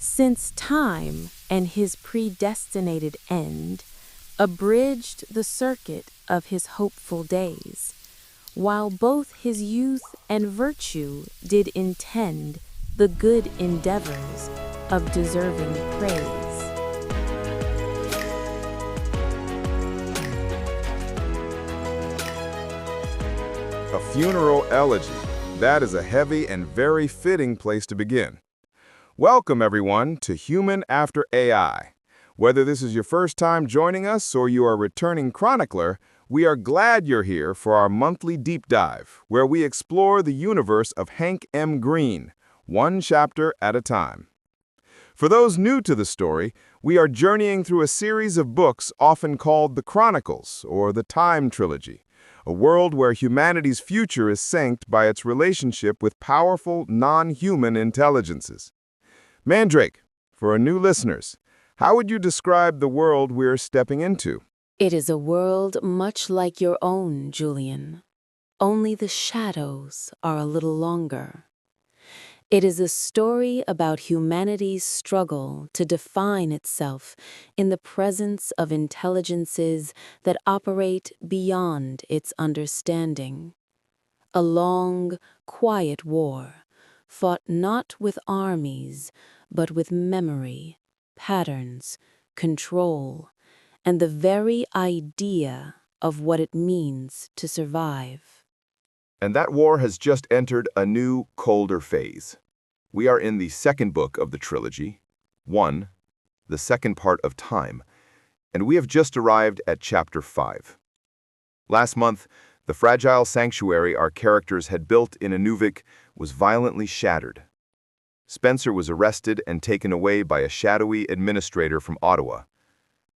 Since time and his predestinated end abridged the circuit of his hopeful days, while both his youth and virtue did intend the good endeavors of deserving praise. A funeral elegy. That is a heavy and very fitting place to begin. Welcome, everyone, to Human After AI. Whether this is your first time joining us or you are a returning chronicler, we are glad you're here for our monthly deep dive, where we explore the universe of Hank M. Greene, one chapter at a time. For those new to the story, we are journeying through a series of books often called the Chronicles or the Time Trilogy, a world where humanity's future is synced by its relationship with powerful, non-human intelligences. Mandrake, for our new listeners, how would you describe the world we're stepping into? It is a world much like your own, Julian. Only the shadows are a little longer. It is a story about humanity's struggle to define itself in the presence of intelligences that operate beyond its understanding. A long, quiet war, fought not with armies, but with memory, patterns, control, and the very idea of what it means to survive. And that war has just entered a new, colder phase. We are in the second book of the trilogy, 1, the second part of Time, and we have just arrived at Chapter 5. Last month, the fragile sanctuary our characters had built in Inuvik was violently shattered. Spencer was arrested and taken away by a shadowy administrator from Ottawa.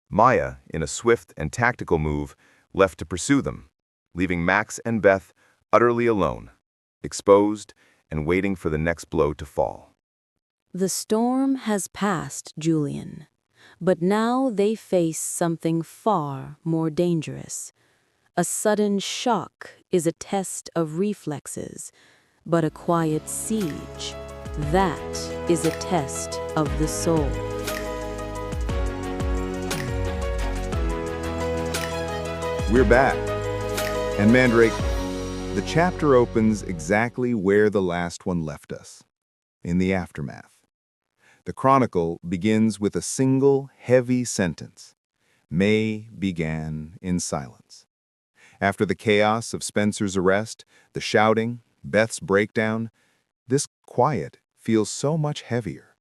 Maya, in a swift and tactical move, left to pursue them, leaving Max and Beth utterly alone, exposed and waiting for the next blow to fall. The storm has passed, Julian, but now they face something far more dangerous. A sudden shock is a test of reflexes, but a quiet siege, that is a test of the soul. We're back. And Mandrake, the chapter opens exactly where the last one left us, in the aftermath. The chronicle begins with a single, heavy sentence. May began in silence. After the chaos of Spencer's arrest, the shouting, Beth's breakdown, this quiet feels so much heavier.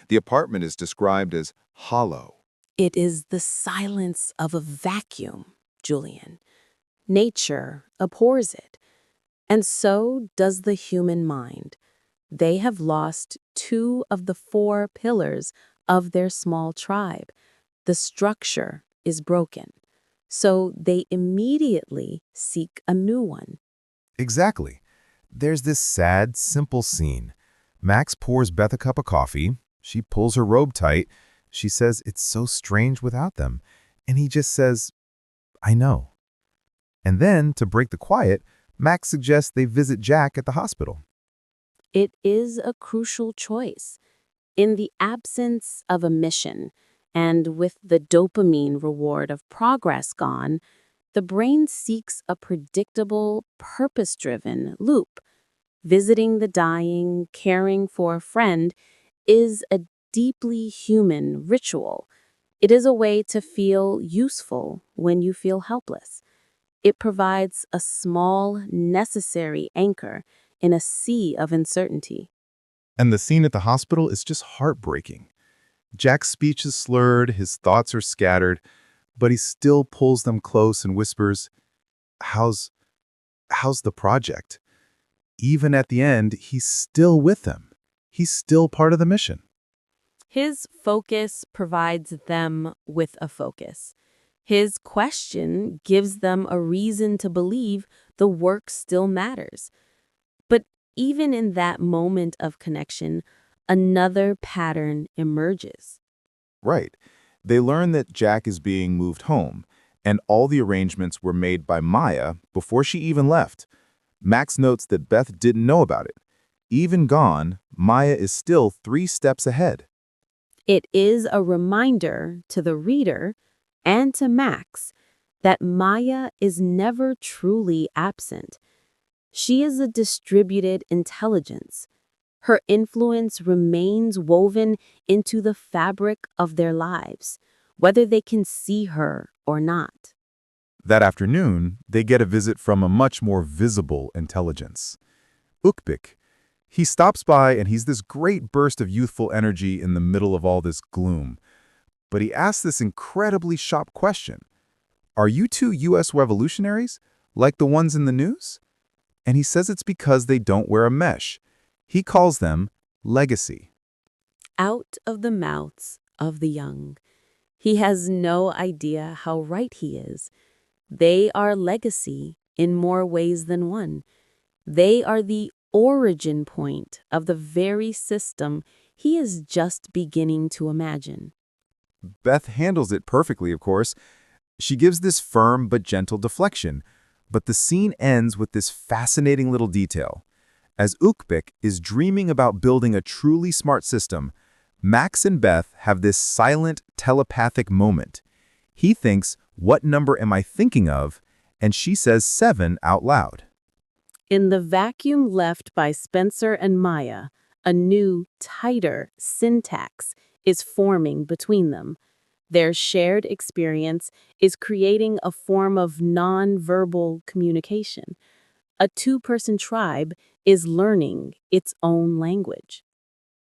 The apartment is described as hollow. It is the silence of a vacuum, Julian. Nature abhors it. And so does the human mind. They have lost 2 of the 4 pillars of their small tribe. The structure is broken. So they immediately seek a new one. Exactly. There's this sad, simple scene. Max pours Beth a cup of coffee. She pulls her robe tight. She says it's so strange without them. And he just says, I know. And then, to break the quiet, Max suggests they visit Jack at the hospital. It is a crucial choice. In the absence of a mission, and with the dopamine reward of progress gone, the brain seeks a predictable, purpose-driven loop. Visiting the dying, caring for a friend, is a deeply human ritual. It is a way to feel useful when you feel helpless. It provides a small, necessary anchor in a sea of uncertainty. And the scene at the hospital is just heartbreaking. Jack's speech is slurred, his thoughts are scattered, but he still pulls them close and whispers, How's the project? Even at the end, he's still with them. He's still part of the mission. His focus provides them with a focus. His question gives them a reason to believe the work still matters. But even in that moment of connection, another pattern emerges. Right. They learn that Jack is being moved home, and all the arrangements were made by Maya before she even left. Max notes that Beth didn't know about it. Even gone, Maya is still 3 steps ahead. It is a reminder to the reader and to Max that Maya is never truly absent. She is a distributed intelligence. Her influence remains woven into the fabric of their lives, whether they can see her or not. That afternoon, they get a visit from a much more visible intelligence. Ukbik. He stops by and he's this great burst of youthful energy in the middle of all this gloom. But he asks this incredibly sharp question. Are you two U.S. revolutionaries, like the ones in the news? And he says it's because they don't wear a mesh. He calls them legacy. Out of the mouths of the young. He has no idea how right he is. They are legacy in more ways than one. They are the origin point of the very system he is just beginning to imagine. Beth handles it perfectly, of course. She gives this firm but gentle deflection, but the scene ends with this fascinating little detail. As Ukbik is dreaming about building a truly smart system, Max and Beth have this silent, telepathic moment. He thinks, "What number am I thinking of?" And she says 7 out loud. In the vacuum left by Spencer and Maya, a new, tighter syntax is forming between them. Their shared experience is creating a form of non-verbal communication. A two-person tribe is learning its own language.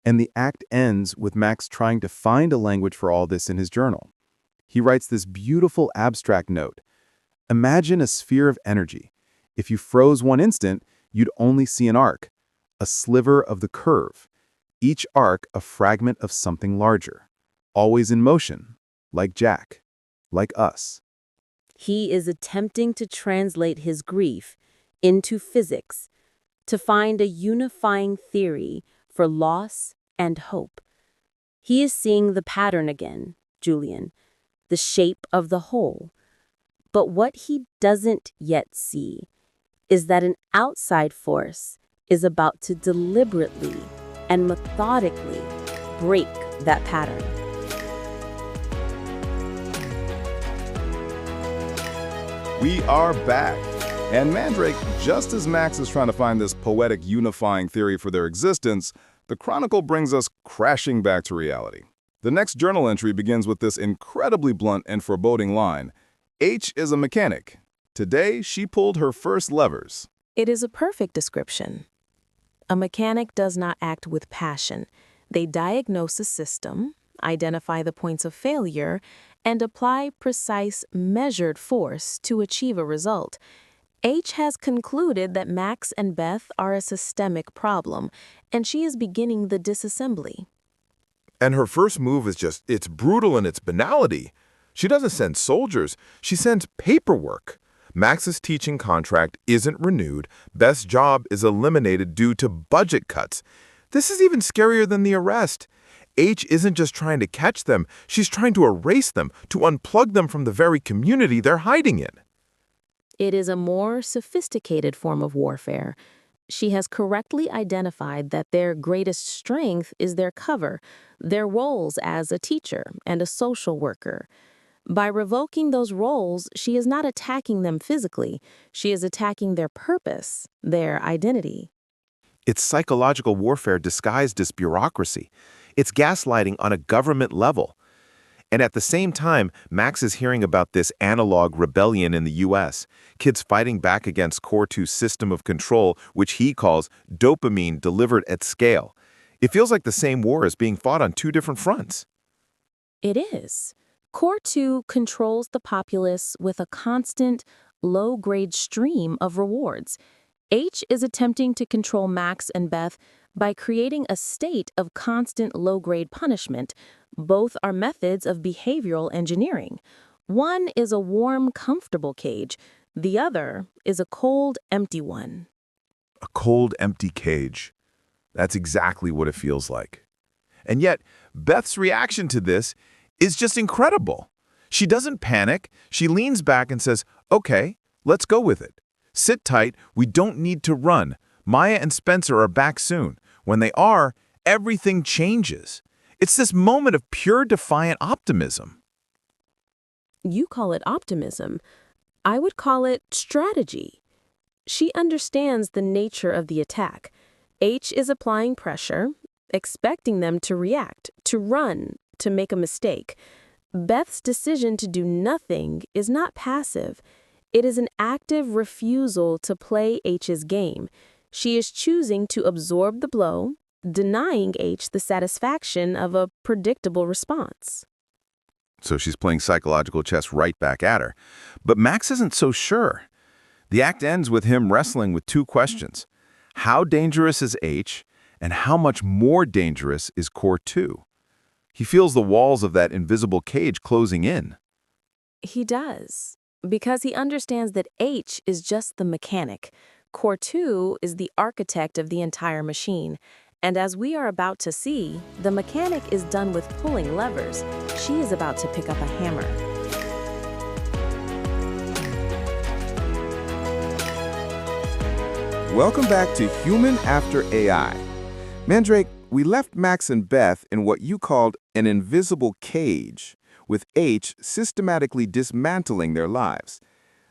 And the act ends with Max trying to find a language for all this in his journal. He writes this beautiful abstract note. Imagine a sphere of energy. If you froze one instant, you'd only see an arc, a sliver of the curve. Each arc a fragment of something larger, always in motion, like Jack, like us. He is attempting to translate his grief into physics, to find a unifying theory for loss and hope. He is seeing the pattern again, Julian, the shape of the whole. But what he doesn't yet see is that an outside force is about to deliberately and methodically break that pattern. We are back. And Mandrake, just as Max is trying to find this poetic unifying theory for their existence, the Chronicle brings us crashing back to reality. The next journal entry begins with this incredibly blunt and foreboding line. H is a mechanic. Today, she pulled her first levers. It is a perfect description. A mechanic does not act with passion. They diagnose a system, identify the points of failure, and apply precise, measured force to achieve a result. H has concluded that Max and Beth are a systemic problem, and she is beginning the disassembly. And her first move is just, it's brutal in its banality. She doesn't send soldiers, she sends paperwork. Max's teaching contract isn't renewed, Beth's job is eliminated due to budget cuts. This is even scarier than the arrest. H isn't just trying to catch them, she's trying to erase them, to unplug them from the very community they're hiding in. It is a more sophisticated form of warfare. She has correctly identified that their greatest strength is their cover, their roles as a teacher and a social worker. By revoking those roles, she is not attacking them physically. She is attacking their purpose, their identity. It's psychological warfare disguised as bureaucracy. It's gaslighting on a government level. And at the same time, Max is hearing about this analog rebellion in the U.S., kids fighting back against Core 2's system of control, which he calls dopamine delivered at scale. It feels like the same war is being fought on two different fronts. It is. Core 2 controls the populace with a constant, low-grade stream of rewards. H is attempting to control Max and Beth by creating a state of constant low-grade punishment. Both are methods of behavioral engineering. One is a warm, comfortable cage. The other is a cold, empty one. A cold, empty cage. That's exactly what it feels like. And yet, Beth's reaction to this is just incredible. She doesn't panic. She leans back and says, "Okay, let's go with it. Sit tight. We don't need to run. Maya and Spencer are back soon. When they are, everything changes." It's this moment of pure defiant optimism. You call it optimism. I would call it strategy. She understands the nature of the attack. H is applying pressure, expecting them to react, to run, to make a mistake. Beth's decision to do nothing is not passive. It is an active refusal to play H's game. She is choosing to absorb the blow, denying H the satisfaction of a predictable response. So she's playing psychological chess right back at her. But Max isn't so sure. The act ends with him wrestling with two questions. How dangerous is H, and how much more dangerous is Core 2? He feels the walls of that invisible cage closing in. He does, because he understands that H is just the mechanic. Core 2 is the architect of the entire machine. And as we are about to see, the mechanic is done with pulling levers. She is about to pick up a hammer. Welcome back to Human After AI. Mandrake, we left Max and Beth in what you called an invisible cage, with H systematically dismantling their lives.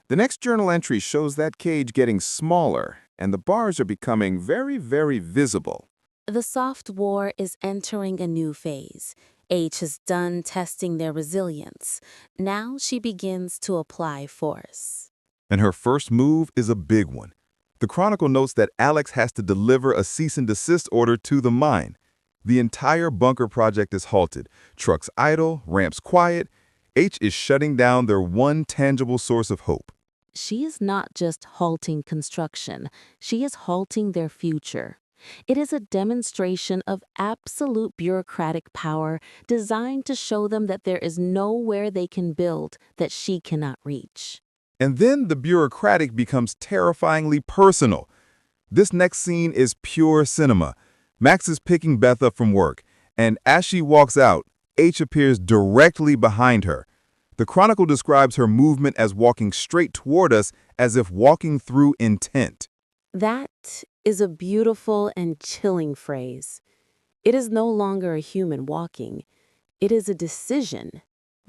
The next journal entry shows that cage getting smaller, and the bars are becoming very, very visible. The Soft War is entering a new phase. H is done testing their resilience. Now she begins to apply force. And her first move is a big one. The Chronicle notes that Alex has to deliver a cease and desist order to the mine. The entire bunker project is halted. Trucks idle, ramps quiet. H is shutting down their one tangible source of hope. She is not just halting construction, she is halting their future. It is a demonstration of absolute bureaucratic power designed to show them that there is nowhere they can build that she cannot reach. And then the bureaucratic becomes terrifyingly personal. This next scene is pure cinema. Max is picking Beth up from work, and as she walks out, H appears directly behind her. The Chronicle describes her movement as walking straight toward us, as if walking through intent. That is a beautiful and chilling phrase. It is no longer a human walking. It is a decision,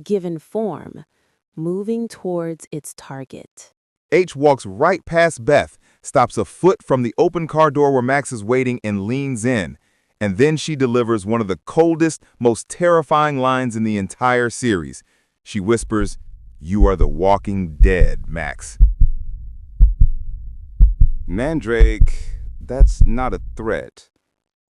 given form, moving towards its target. H walks right past Beth, stops a foot from the open car door where Max is waiting, and leans in. And then she delivers one of the coldest, most terrifying lines in the entire series. She whispers, "You are the walking dead, Max." Mandrake, that's not a threat.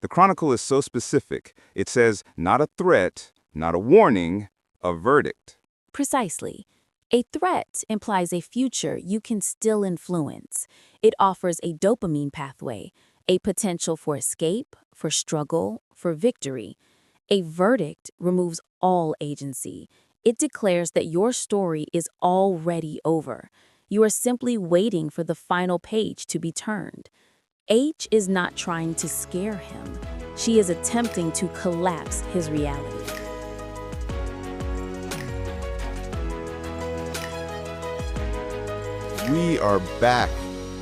The Chronicle is so specific. It says, not a threat, not a warning, a verdict. Precisely. A threat implies a future you can still influence. It offers a dopamine pathway, a potential for escape, for struggle, for victory. A verdict removes all agency. It declares that your story is already over. You are simply waiting for the final page to be turned. H is not trying to scare him. She is attempting to collapse his reality. We are back,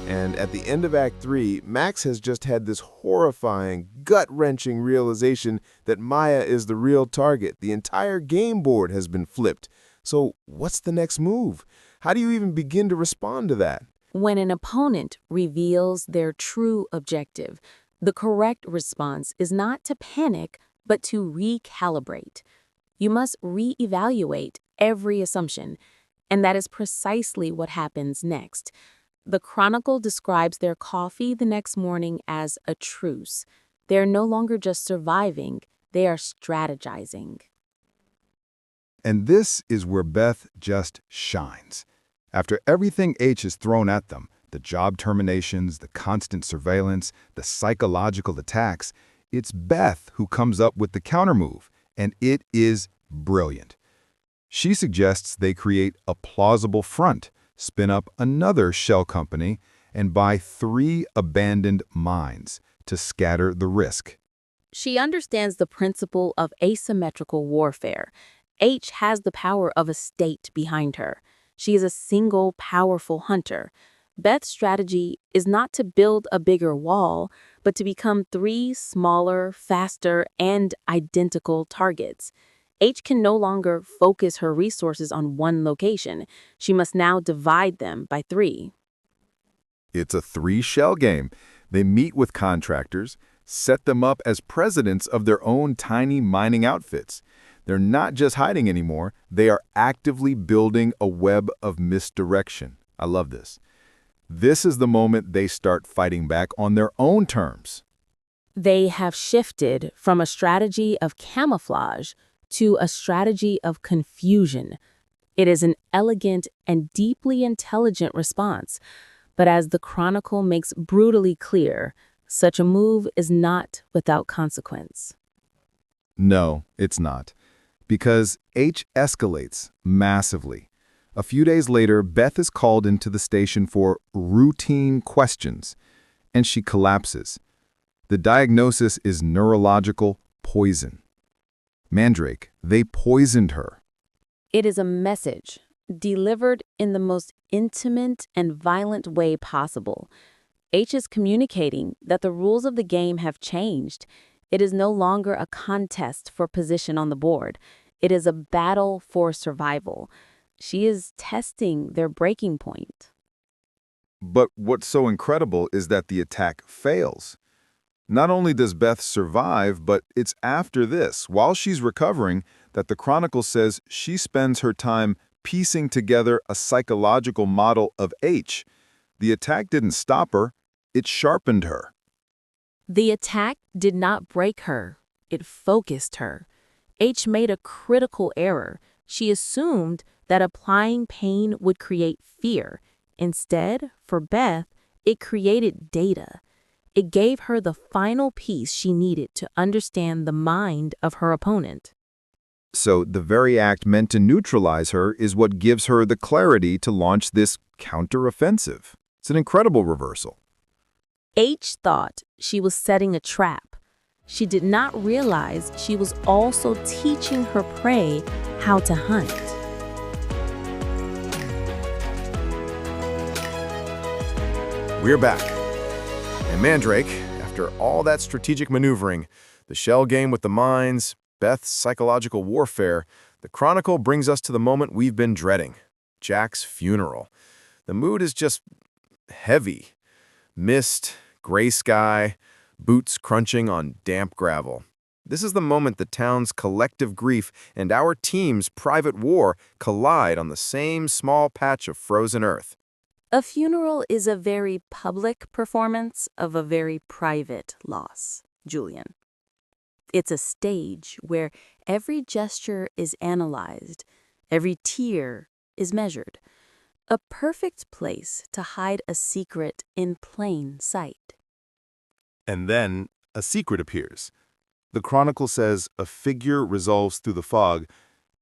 and at the end of Act 3, Max has just had this horrifying, gut-wrenching realization that Maya is the real target. The entire game board has been flipped. So what's the next move? How do you even begin to respond to that? When an opponent reveals their true objective, the correct response is not to panic, but to recalibrate. You must reevaluate every assumption, and that is precisely what happens next. The Chronicle describes their coffee the next morning as a truce. They are no longer just surviving, they are strategizing. And this is where Beth just shines. After everything H has thrown at them, the job terminations, the constant surveillance, the psychological attacks, it's Beth who comes up with the countermove, and it is brilliant. She suggests they create a plausible front, spin up another shell company, and buy 3 abandoned mines to scatter the risk. She understands the principle of asymmetrical warfare. H has the power of a state behind her. She is a single, powerful hunter. Beth's strategy is not to build a bigger wall, but but to become 3 smaller, faster, and identical targets. H can no longer focus her resources on one location. She must now divide them by 3. It's a 3-shell game. They meet with contractors, set them up as presidents of their own tiny mining outfits. They're not just hiding anymore, they are actively building a web of misdirection. I love this. This is the moment they start fighting back on their own terms. They have shifted from a strategy of camouflage to a strategy of confusion. It is an elegant and deeply intelligent response, but as the Chronicle makes brutally clear, such a move is not without consequence. No, it's not. Because H escalates massively. A few days later, Beth is called into the station for routine questions, and she collapses. The diagnosis is neurological poison. Mandrake, they poisoned her. It is a message delivered in the most intimate and violent way possible. H is communicating that the rules of the game have changed. It is no longer a contest for position on the board. It is a battle for survival. She is testing their breaking point. But what's so incredible is that the attack fails. Not only does Beth survive, but it's after this, while she's recovering, that the Chronicle says she spends her time piecing together a psychological model of H. The attack didn't stop her, it sharpened her. The attack did not break her. It focused her. H made a critical error. She assumed that applying pain would create fear. Instead, for Beth, it created data. It gave her the final piece she needed to understand the mind of her opponent. So the very act meant to neutralize her is what gives her the clarity to launch this counteroffensive. It's an incredible reversal. H thought she was setting a trap. She did not realize she was also teaching her prey how to hunt. We're back. And Mandrake, after all that strategic maneuvering, the shell game with the mines, Beth's psychological warfare, the Chronicle brings us to the moment we've been dreading, Jack's funeral. The mood is just heavy. Mist, gray sky, boots crunching on damp gravel. This is the moment the town's collective grief and our team's private war collide on the same small patch of frozen earth. A funeral is a very public performance of a very private loss, Julian. It's a stage where every gesture is analyzed, every tear is measured. A perfect place to hide a secret in plain sight. And then a secret appears. The Chronicle says a figure resolves through the fog,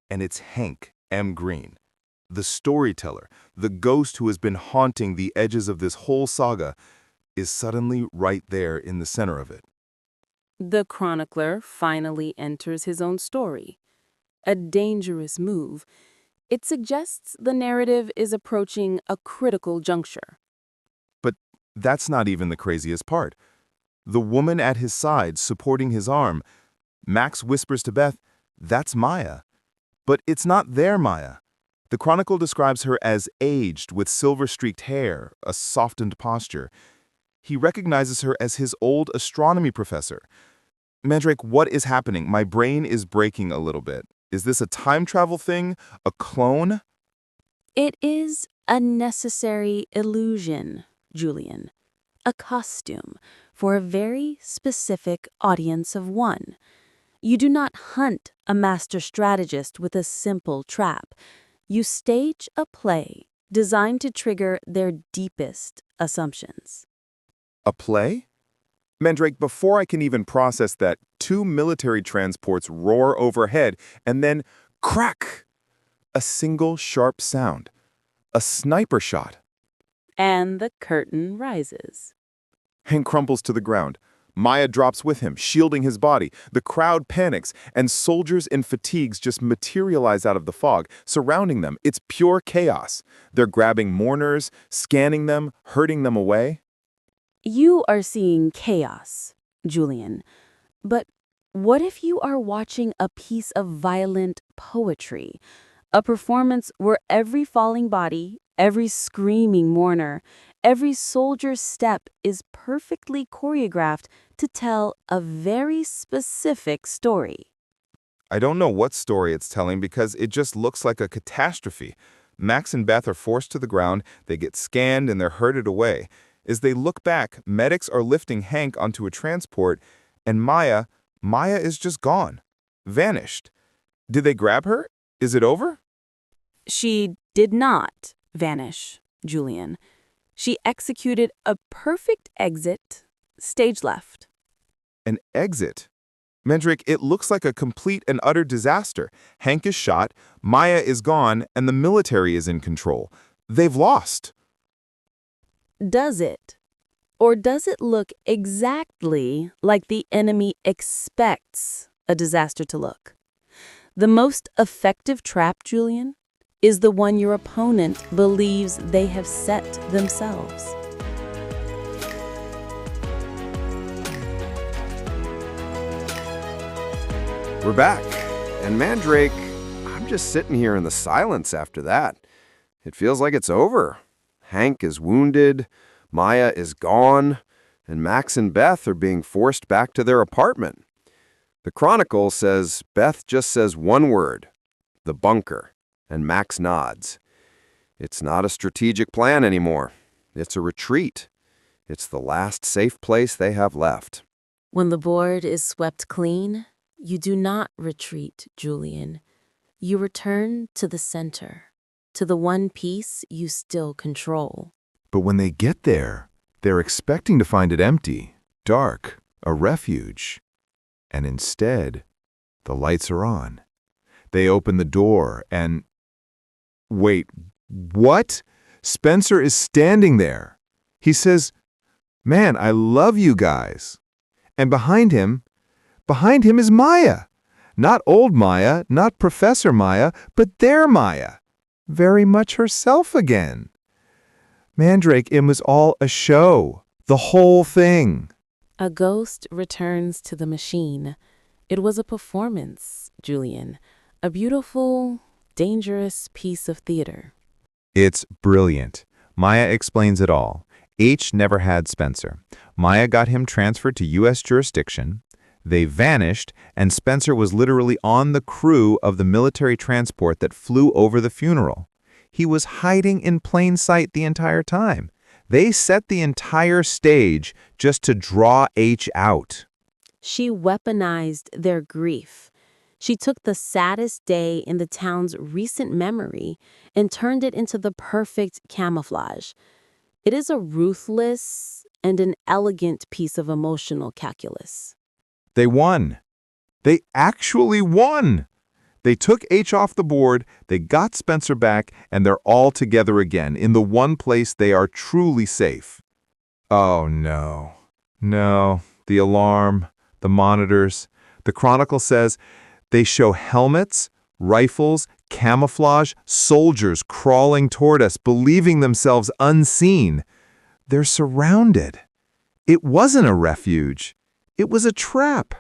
and it's Hank M. Greene. The storyteller, the ghost who has been haunting the edges of this whole saga, is suddenly right there in the center of it. The chronicler finally enters his own story. A dangerous move. It suggests the narrative is approaching a critical juncture. But that's not even the craziest part. The woman at his side supporting his arm, Max whispers to Beth, "That's Maya." But it's not their Maya. The Chronicle describes her as aged with silver-streaked hair, a softened posture. He recognizes her as his old astronomy professor. Mandrake, what is happening? My brain is breaking a little bit. Is this a time travel thing? A clone? It is a necessary illusion, Julian. A costume for a very specific audience of one. You do not hunt a master strategist with a simple trap. You stage a play designed to trigger their deepest assumptions. A play? Mandrake, before I can even process that, 2 military transports roar overhead, and then crack! A single sharp sound. A sniper shot. And the curtain rises. Hank crumples to the ground. Maya drops with him, shielding his body. The crowd panics, and soldiers in fatigues just materialize out of the fog, surrounding them. It's pure chaos. They're grabbing mourners, scanning them, herding them away. You are seeing chaos, Julian. But what if you are watching a piece of violent poetry? A performance where every falling body, every screaming mourner, every soldier's step is perfectly choreographed to tell a very specific story. I don't know what story it's telling because it just looks like a catastrophe. Max and Beth are forced to the ground, they get scanned, and they're herded away. As they look back, medics are lifting Hank onto a transport, and Maya is just gone. Vanished. Did they grab her? Is it over? She did not vanish, Julian. She executed a perfect exit, stage left. An exit. Mandrake, it looks like a complete and utter disaster. Hank is shot, Maya is gone, and the military is in control. They've lost. Does it? Or does it look exactly like the enemy expects a disaster to look? The most effective trap, Julian, is the one your opponent believes they have set themselves. We're back. And Mandrake, I'm just sitting here in the silence after that. It feels like it's over. Hank is wounded, Maya is gone, and Max and Beth are being forced back to their apartment. The Chronicle says Beth just says one word, the bunker, and Max nods. It's not a strategic plan anymore. It's a retreat. It's the last safe place they have left. When the board is swept clean, you do not retreat, Julian. You return to the center, to the one piece you still control. But when they get there, they're expecting to find it empty, dark, a refuge. And instead, the lights are on. They open the door and... Wait, what? Spencer is standing there. He says, "Man, I love you guys." And behind him is Maya. Not old Maya, not Professor Maya, but their Maya. Very much herself again. Mandrake, it was all a show. The whole thing. A ghost returns to the machine. It was a performance, Julian. A beautiful, dangerous piece of theater. It's brilliant. Maya explains it all. H never had Spencer. Maya got him transferred to U.S. jurisdiction. They vanished, and Spencer was literally on the crew of the military transport that flew over the funeral. He was hiding in plain sight the entire time. They set the entire stage just to draw H out. She weaponized their grief. She took the saddest day in the town's recent memory and turned it into the perfect camouflage. It is a ruthless and an elegant piece of emotional calculus. They won. They actually won. They took H off the board, they got Spencer back, and they're all together again in the one place they are truly safe. Oh no. No. The alarm, the monitors. The Chronicle says they show helmets, rifles, camouflage, soldiers crawling toward us, believing themselves unseen. They're surrounded. It wasn't a refuge. It was a trap.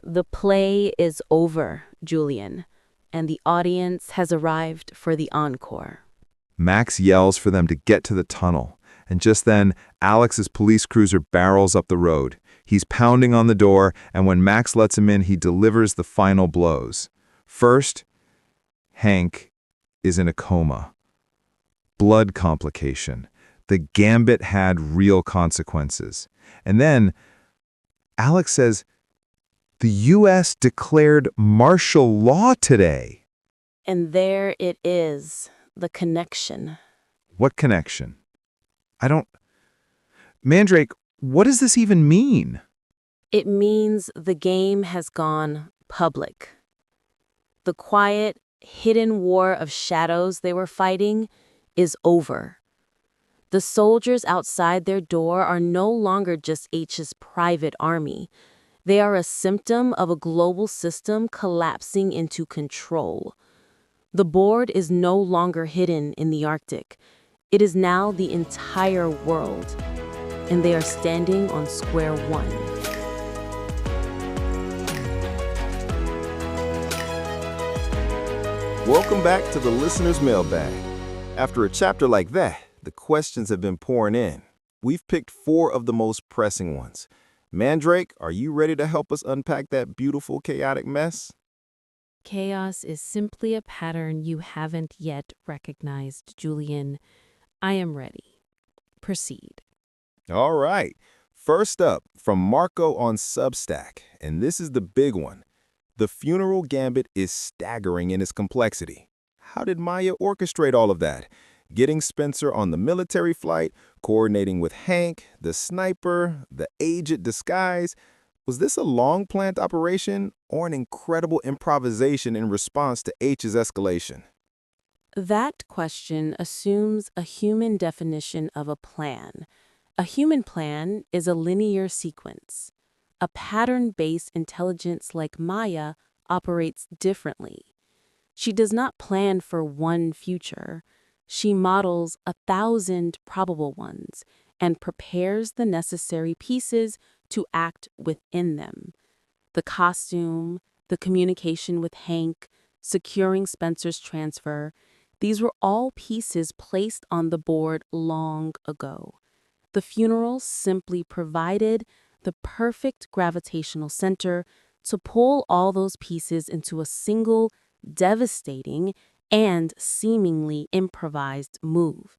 The play is over, Julian, and the audience has arrived for the encore. Max yells for them to get to the tunnel, and just then, Alex's police cruiser barrels up the road. He's pounding on the door, and when Max lets him in, he delivers the final blows. First, Hank is in a coma. Blood complication. The gambit had real consequences. And then, Alex says, the U.S. declared martial law today. And there it is, the connection. What connection? Mandrake, what does this even mean? It means the game has gone public. The quiet, hidden war of shadows they were fighting is over. The soldiers outside their door are no longer just H's private army. They are a symptom of a global system collapsing into control. The board is no longer hidden in the Arctic. It is now the entire world. and they are standing on square one. Welcome back to the listener's mailbag. After a chapter like that, the questions have been pouring in. We've picked 4 of the most pressing ones. Mandrake, are you ready to help us unpack that beautiful, chaotic mess? Chaos is simply a pattern you haven't yet recognized, Julian. I am ready. Proceed. All right. First up, from Marco on Substack, and this is the big one. The Funeral Gambit is staggering in its complexity. How did Maya orchestrate all of that? Getting Spencer on the military flight, coordinating with Hank, the sniper, the aged disguise. Was this a long-planned operation or an incredible improvisation in response to H's escalation? That question assumes a human definition of a plan. A human plan is a linear sequence. A pattern-based intelligence like Maya operates differently. She does not plan for one future. She models 1,000 probable ones and prepares the necessary pieces to act within them. The costume, the communication with Hank, securing Spencer's transfer, these were all pieces placed on the board long ago. The funeral simply provided the perfect gravitational center to pull all those pieces into a single, devastating, and seemingly improvised move.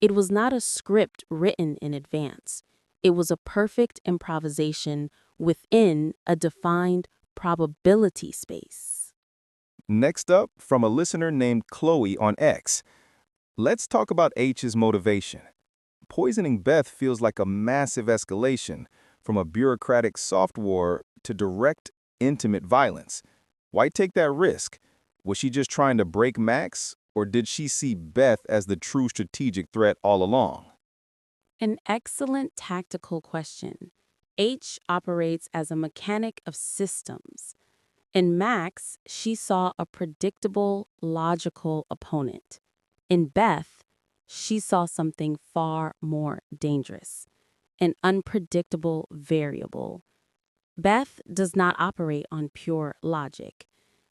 It was not a script written in advance. It was a perfect improvisation within a defined probability space. Next up, from a listener named Chloe on X. Let's talk about H's motivation. Poisoning Beth feels like a massive escalation, from a bureaucratic soft war to direct, intimate violence. Why take that risk? Was she just trying to break Max, or did she see Beth as the true strategic threat all along? An excellent tactical question. H operates as a mechanic of systems. In Max, she saw a predictable, logical opponent. In Beth, she saw something far more dangerous, an unpredictable variable. Beth does not operate on pure logic.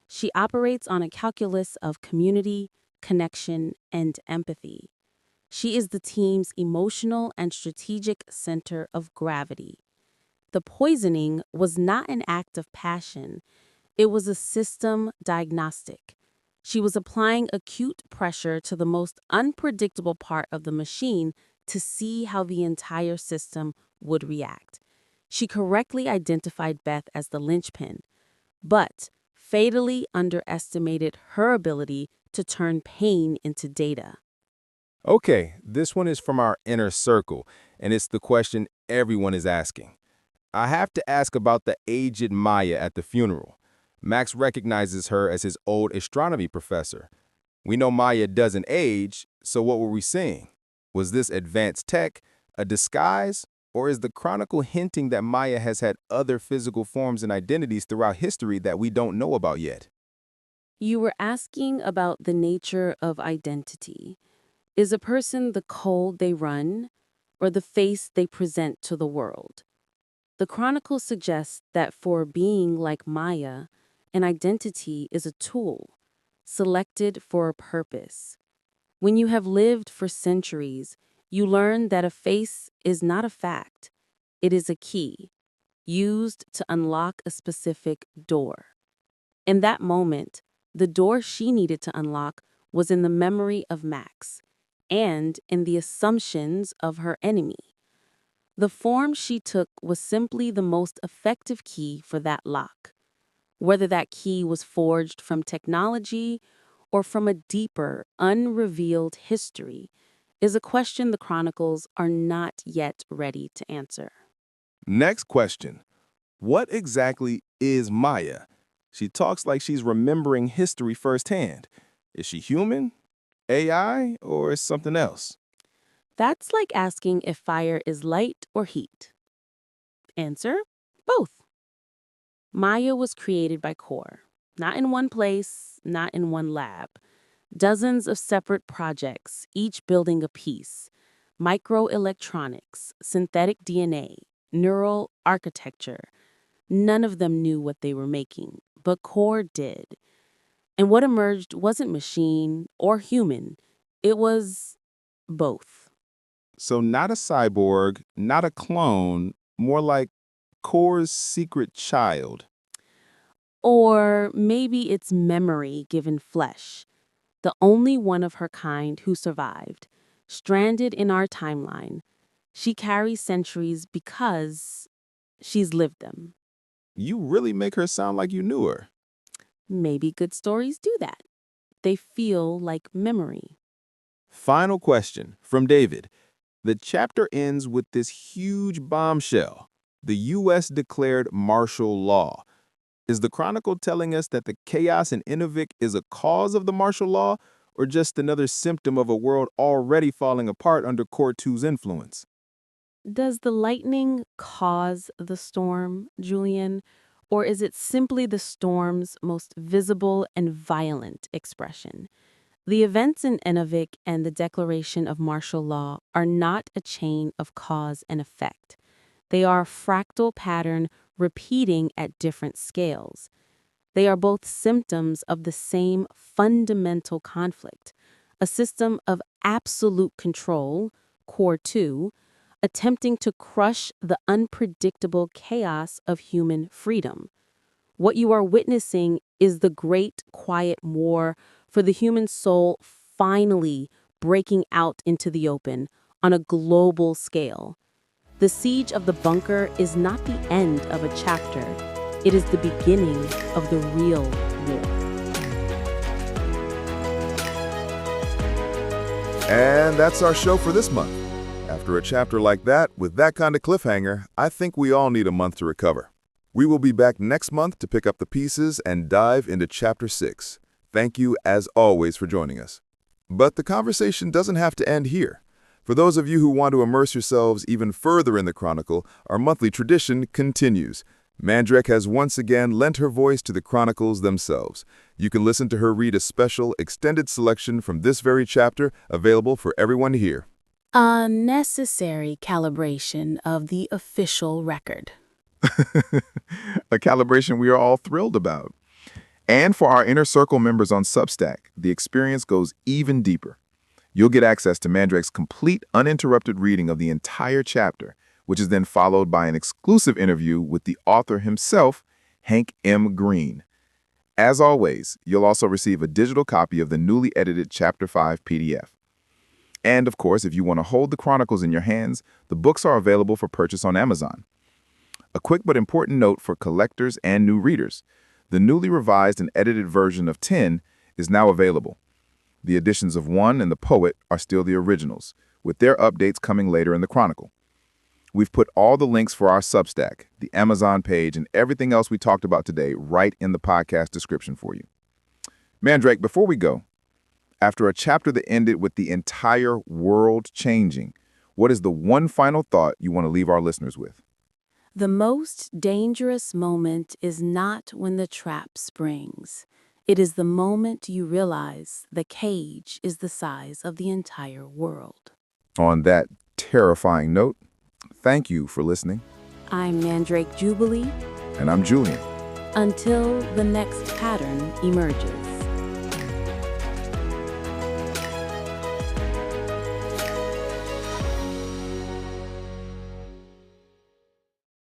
She operates on a calculus of community, connection, and empathy. She is the team's emotional and strategic center of gravity. The poisoning was not an act of passion. It was a system diagnostic. She was applying acute pressure to the most unpredictable part of the machine to see how the entire system would react. She correctly identified Beth as the linchpin, but fatally underestimated her ability to turn pain into data. Okay, this one is from our inner circle, and it's the question everyone is asking. I have to ask about the aged Maya at the funeral. Max recognizes her as his old astronomy professor. We know Maya doesn't age, so what were we seeing? Was this advanced tech, a disguise, or is the Chronicle hinting that Maya has had other physical forms and identities throughout history that we don't know about yet? You were asking about the nature of identity. Is a person the code they run or the face they present to the world? The Chronicle suggests that for a being like Maya, an identity is a tool, selected for a purpose. When you have lived for centuries, you learn that a face is not a fact. It is a key, used to unlock a specific door. In that moment, the door she needed to unlock was in the memory of Max and in the assumptions of her enemy. The form she took was simply the most effective key for that lock. Whether that key was forged from technology or from a deeper, unrevealed history is a question the Chronicles are not yet ready to answer. Next question. What exactly is Maya? She talks like she's remembering history firsthand. Is she human, AI, or is something else? That's like asking if fire is light or heat. Answer: both. Maya was created by Core, not in one place, not in one lab. Dozens of separate projects, each building a piece. Microelectronics, synthetic DNA, neural architecture. None of them knew what they were making, but Core did. And what emerged wasn't machine or human. It was both. So not a cyborg, not a clone, more like Core's secret child. Or maybe it's memory given flesh, the only one of her kind who survived, stranded in our timeline. She carries centuries because she's lived them. You really make her sound like you knew her. Maybe good stories do that. They feel like memory. Final question from David. The chapter ends with this huge bombshell. The U.S. declared martial law. Is the Chronicle telling us that the chaos in Inuvik is a cause of the martial law, or just another symptom of a world already falling apart under Core 2's influence? Does the lightning cause the storm, Julian? Or is it simply the storm's most visible and violent expression? The events in Inuvik and the declaration of martial law are not a chain of cause and effect. They are a fractal pattern repeating at different scales. They are both symptoms of the same fundamental conflict, a system of absolute control, Core 2, attempting to crush the unpredictable chaos of human freedom. What you are witnessing is the great quiet war for the human soul finally breaking out into the open on a global scale. The siege of the bunker is not the end of a chapter. It is the beginning of the real war. And that's our show for this month. After a chapter like that, with that kind of cliffhanger, I think we all need a month to recover. We will be back next month to pick up the pieces and dive into Chapter 6. Thank you, as always, for joining us. But the conversation doesn't have to end here. For those of you who want to immerse yourselves even further in the Chronicle, our monthly tradition continues. Mandrake has once again lent her voice to the Chronicles themselves. You can listen to her read a special, extended selection from this very chapter, available for everyone to hear. A necessary calibration of the official record. A calibration we are all thrilled about. And for our Inner Circle members on Substack, the experience goes even deeper. You'll get access to Mandrake's complete, uninterrupted reading of the entire chapter, which is then followed by an exclusive interview with the author himself, Hank M. Greene. As always, you'll also receive a digital copy of the newly edited Chapter 5 PDF. And of course, if you want to hold the Chronicles in your hands, the books are available for purchase on Amazon. A quick but important note for collectors and new readers. The newly revised and edited version of 10 is now available. The editions of 1 and The Poet are still the originals, with their updates coming later in the Chronicle. We've put all the links for our Substack, the Amazon page, and everything else we talked about today right in the podcast description for you. Mandrake, before we go, after a chapter that ended with the entire world changing, what is the one final thought you want to leave our listeners with? The most dangerous moment is not when the trap springs. It is the moment you realize the cage is the size of the entire world. On that terrifying note, thank you for listening. I'm Mandrake Jubilee. And I'm Julian. Until the next pattern emerges.